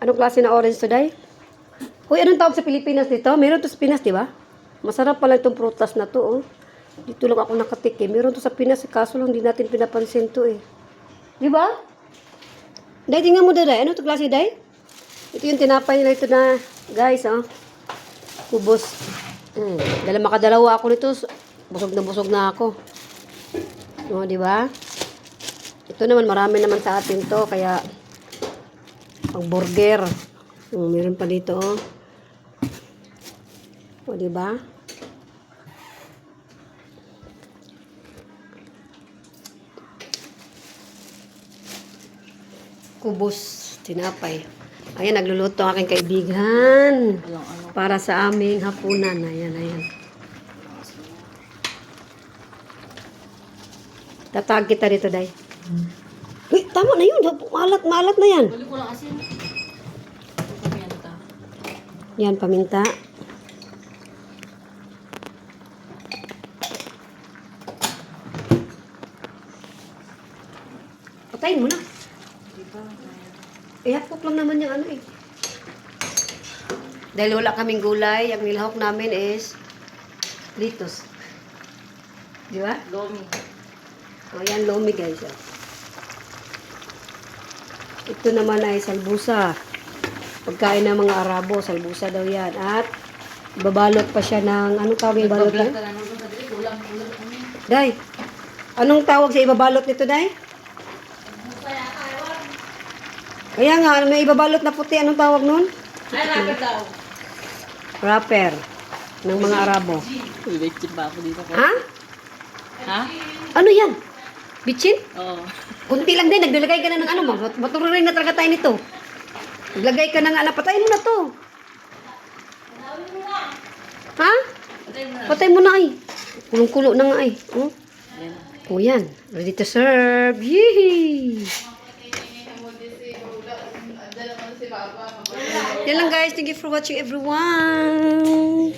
Anong klase na orange today? Hoy, anong tawag sa Pilipinas nito? Meron to sa Pinas, di ba? Masarap pala itong prutas na to, oh. Dito lang ako nakatikim. Meron to sa Pinas, kaso lang hindi natin pinapansin to, eh. Di ba? Day, tingnan mo, Day. Ano to klase, Day? Ito yung tinapay nila ito na, guys, oh. Kubos. Dala makadalawa ako nito. Busog na ako. O, di ba? Ito naman, marami naman sa atin to. Kaya, pang burger. Meron pa dito, oh. O, di ba? Kubos, tinapay. Ayan, nagluluto ang aking kaibigan. Para sa aming hapunan. Ayan. Tatag kita dito, Day. Uy, tama na yun. Maalat na yan. Balik ko lang asin. Yan, paminta. Patayin mo na. Hapok lang naman yung ano, eh. Dahil wala kaming gulay, ang nilahok namin is litos. Di ba? Lomi. O, yan, lomi, guys. Oh. Ito naman ay salbusa. Pagkain ng mga Arabo, salbusa daw yan. At, babalot pa siya ng, anong tawag yung balot na? Day, anong tawag sa ibabalot nito, Day? Kaya nga, may ibabalot na puti. Anong tawag nun? Ay, rapper daw. Wrapper ng mga Arabo. Bitchin ba ako dito? Ha? Ha? Ano yan? Bitchin? Oo. Kunti lang din. Naglalagay ka na ng ano mo. Matuloy na talaga tayo nito. Naglagay ka ng ano. Patayin mo na to. Ha? Patay mo na ay. Kulong-kulo na nga ay. Oh. O yan. Ready to serve. Yee! Yan lang guys. Thank you for watching everyone.